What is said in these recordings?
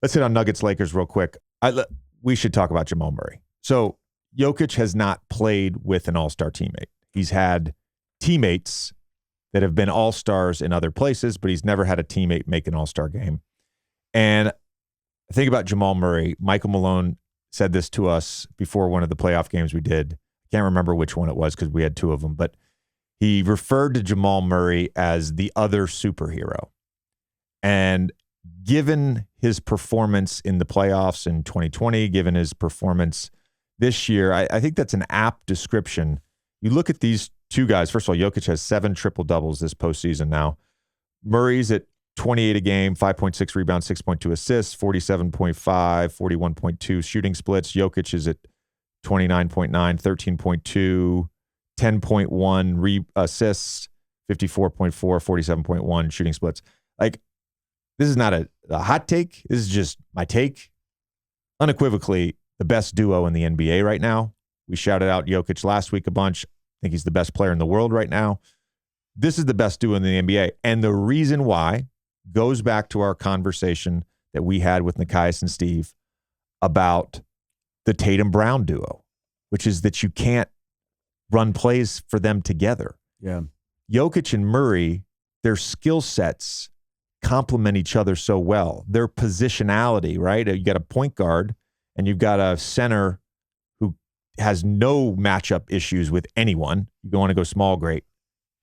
Let's hit on Nuggets Lakers real quick. We should talk about Jamal Murray. So Jokic has not played with an all-star teammate. He's had teammates that have been all-stars in other places, but he's never had a teammate make an all-star game. And think about Jamal Murray. Michael Malone said this to us before one of the playoff games we did. I can't remember which one it was because we had two of them, but he referred to Jamal Murray as the other superhero. And given his performance in the playoffs in 2020, given his performance this year, I think that's an apt description. You look at these two guys. First of all, Jokic has 7 triple-doubles this postseason now. Murray's at 28 a game, 5.6 rebounds, 6.2 assists, 47.5, 41.2 shooting splits. Jokic is at 29.9, 13.2, 10.1 assists, 54.4, 47.1 shooting splits. Like, this is not a hot take. This is just my take. Unequivocally, the best duo in the NBA right now. We shouted out Jokic last week a bunch. I think he's the best player in the world right now. This is the best duo in the NBA. And the reason why goes back to our conversation that we had with Nikias and Steve about the Tatum-Brown duo, which is that you can't run plays for them together. Yeah. Jokic and Murray, their skill sets complement each other so well. Their positionality, right? You got a point guard and you've got a center who has no matchup issues with anyone. You want to go small, great.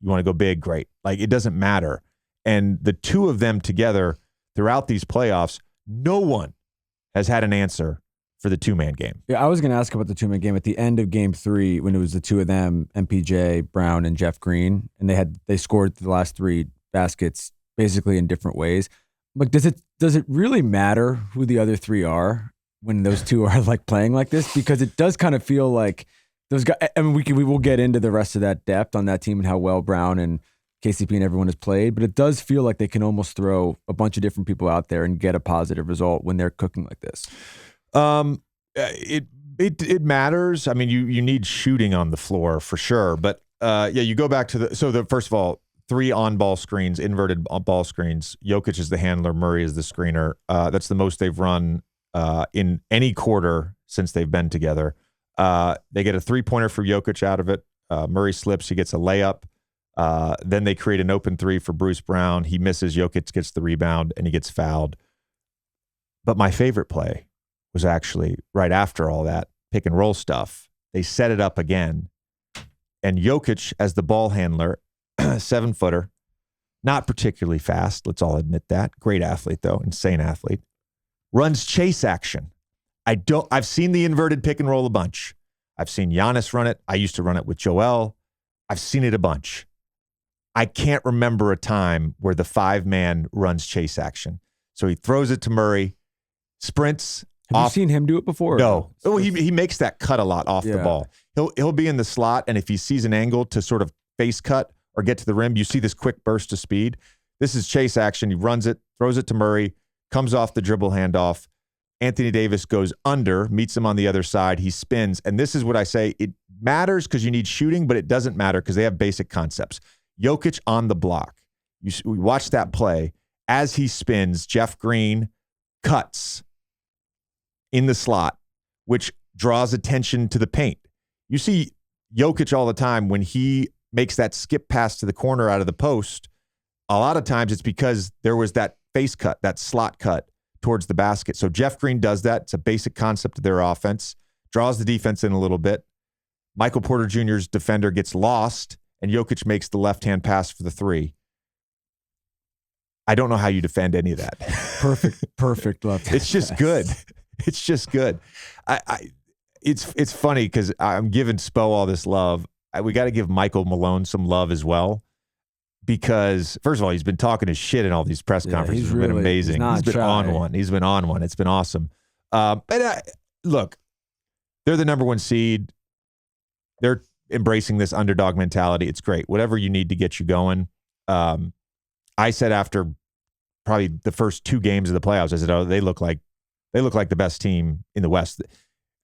You want to go big, great. Like, it doesn't matter. And the two of them together throughout these playoffs, no one has had an answer for the two-man game. Yeah, I was going to ask about the two-man game at the end of Game 3 when it was the two of them, MPJ, Brown, and Jeff Green, and they scored the last 3 baskets basically in different ways. Like, does it really matter who the other 3 are when those two are like playing like this? Because it does kind of feel like those guys. I mean, we will get into the rest of that depth on that team and how well Brown and KCP and everyone has played, but it does feel like they can almost throw a bunch of different people out there and get a positive result when they're cooking like this. It matters. I mean, you need shooting on the floor for sure, but you go back to the first of all, 3 on-ball screens, inverted ball screens. Jokic is the handler. Murray is the screener. That's the most they've run in any quarter since they've been together. They get a 3-pointer for Jokic out of it. Murray slips. He gets a layup. Then they create an open 3 for Bruce Brown. He misses. Jokic gets the rebound, and he gets fouled. But my favorite play was actually right after all that pick and roll stuff. They set it up again, and Jokic as the ball handler, 7-footer, not particularly fast. Let's all admit that. Great athlete though, insane athlete. Runs chase action. I've seen the inverted pick and roll a bunch. I've seen Giannis run it. I used to run it with Joel. I've seen it a bunch. I can't remember a time where the 5-man runs chase action. So he throws it to Murray, sprints. Have you seen him do it before? No. Oh, he makes that cut a lot off the ball. He'll be in the slot, and if he sees an angle to sort of face cut or get to the rim, you see this quick burst of speed. This is chase action. He runs it, throws it to Murray, comes off the dribble handoff. Anthony Davis goes under, meets him on the other side. He spins. And this is what I say. It matters because you need shooting, but it doesn't matter because they have basic concepts. Jokic on the block. We watch that play. As he spins, Jeff Green cuts in the slot, which draws attention to the paint. You see Jokic all the time when he makes that skip pass to the corner out of the post. A lot of times it's because there was that face cut, that slot cut towards the basket. So Jeff Green does that. It's a basic concept of their offense. Draws the defense in a little bit. Michael Porter Jr.'s defender gets lost, and Jokic makes the left-hand pass for the 3. I don't know how you defend any of that. Perfect left. It's just pass. Good. It's just good. It's funny because I'm giving Spo all this love. We got to give Michael Malone some love as well, because first of all, he's been talking his shit in all these press conferences. It's been amazing. He's been on one. He's been on one. It's been awesome. Look, they're the number 1 seed. They're embracing this underdog mentality. It's great. Whatever you need to get you going. I said after probably the first 2 games of the playoffs, I said, "Oh, they look like the best team in the West."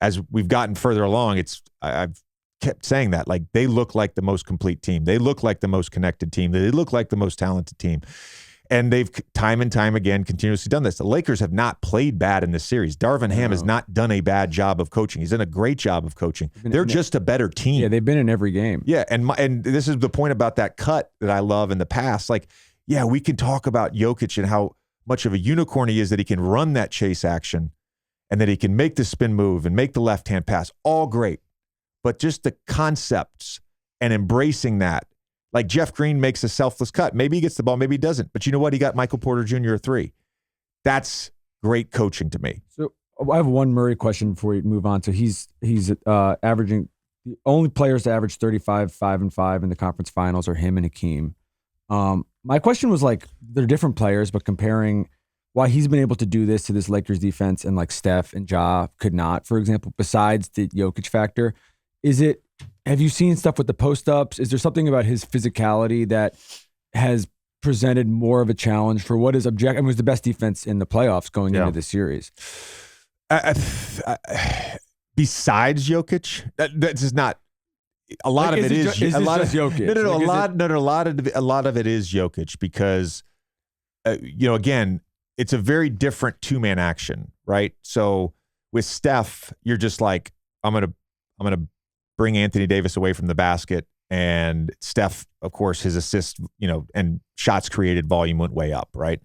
As we've gotten further along, I've kept saying that, like, they look like the most complete team. They look like the most connected team. They look like the most talented team. And they've time and time again continuously done this. The Lakers have not played bad in this series. Darvin Ham has not done a bad job of coaching. He's done a great job of coaching. They're just a better team. Yeah, they've been in every game. Yeah, and this is the point about that cut that I love in the past. Like, yeah, we can talk about Jokic and how much of a unicorn he is, that he can run that chase action and that he can make the spin move and make the left-hand pass. All great. But just the concepts and embracing that. Like Jeff Green makes a selfless cut. Maybe he gets the ball, maybe he doesn't. But you know what? He got Michael Porter Jr. a 3. That's great coaching to me. So I have one Murray question before we move on. So he's averaging, the only players to average 35, 5 and 5 in the conference finals are him and Hakeem. My question was like, they're different players, but comparing why he's been able to do this to this Lakers defense and like Steph and Ja could not, for example, besides the Jokic factor, have you seen stuff with the post-ups? Is there something about his physicality that has presented more of a challenge for what is objective? I mean, it was the best defense in the playoffs going into the series. Besides Jokic, that's just not. A lot of it is a lot of Jokic. A lot of it is Jokic because, again, it's a very different 2-man action, right? So with Steph, you're just like, I'm gonna bring Anthony Davis away from the basket, and Steph, of course, his assist, and shots created volume went way up, right?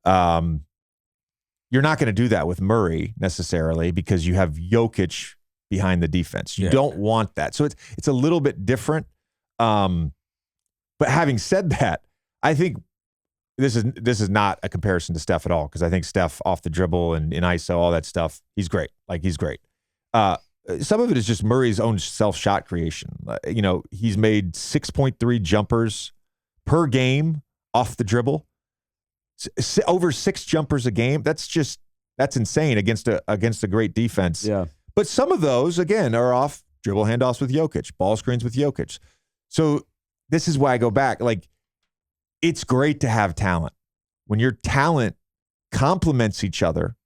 You're not going to do that with Murray necessarily because you have Jokic behind the defense. You don't want that. So it's a little bit different. But having said that, I think this is not a comparison to Steph at all, because I think Steph off the dribble and in ISO, all that stuff, he's great. Like, he's great. Some of it is just Murray's own self-shot creation. He's made 6.3 jumpers per game off the dribble. Over 6 jumpers a game. That's insane against a great defense. Yeah. But some of those, again, are off dribble handoffs with Jokic, ball screens with Jokic. So this is why I go back. Like, it's great to have talent. When your talent complements each other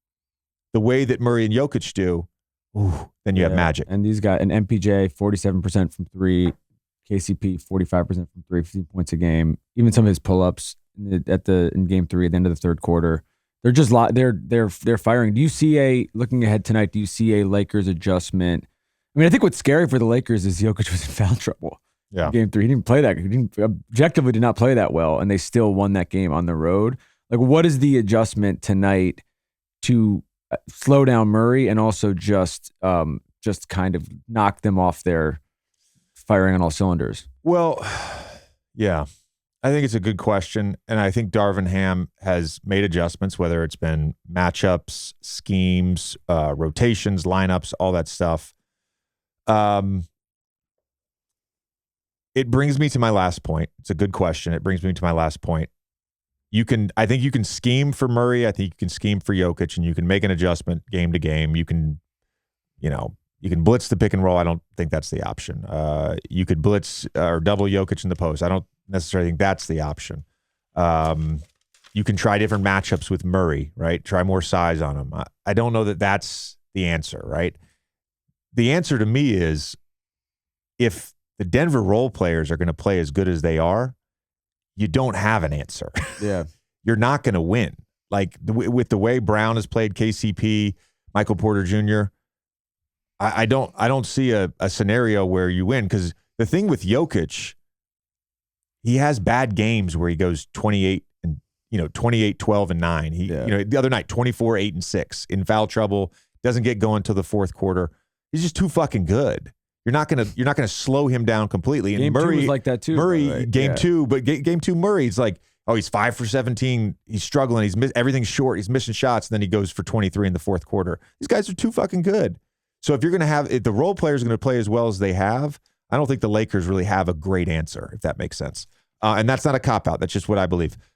the way that Murray and Jokic do, then you have magic. And these guys, and MPJ, 47% from 3, KCP, 45% from 3, 15 points a game. Even some of his pull-ups in game 3 at the end of the third quarter, they're just they're firing. Do you see looking ahead tonight? Do you see a Lakers adjustment? I mean, I think what's scary for the Lakers is Jokic was in foul trouble. Yeah, in game 3, he didn't play that. Objectively did not play that well, and they still won that game on the road. Like, what is the adjustment tonight to slow down Murray and also just kind of knock them off their firing on all cylinders? Well, yeah, I think it's a good question. And I think Darvin Ham has made adjustments, whether it's been matchups, schemes, rotations, lineups, all that stuff. It brings me to my last point. It's a good question. It brings me to my last point. I think you can scheme for Murray. I think you can scheme for Jokic, and you can make an adjustment game to game. You can blitz the pick and roll. I don't think that's the option. You could blitz or double Jokic in the post. I don't necessarily think that's the option. You can try different matchups with Murray, right? Try more size on him. I don't know that that's the answer, right? The answer to me is, if the Denver role players are going to play as good as they are, you don't have an answer. Yeah. You're not going to win. Like, with the way Brown has played, KCP, Michael Porter Jr., I don't see a scenario where you win, because the thing with Jokic, he has bad games where he goes 28 and 28, 12 and 9. The other night 24, 8 and 6 in foul trouble, doesn't get going till the fourth quarter. He's just too fucking good. You're not gonna slow him down completely. And Game Murray 2 was like that too. Murray, right? game 2, but game 2, Murray's like, he's 5 for 17. He's struggling. Everything's short. He's missing shots. And then he goes for 23 in the fourth quarter. These guys are too fucking good. So if the role players are going to play as well as they have, I don't think the Lakers really have a great answer, if that makes sense. And that's not a cop-out. That's just what I believe.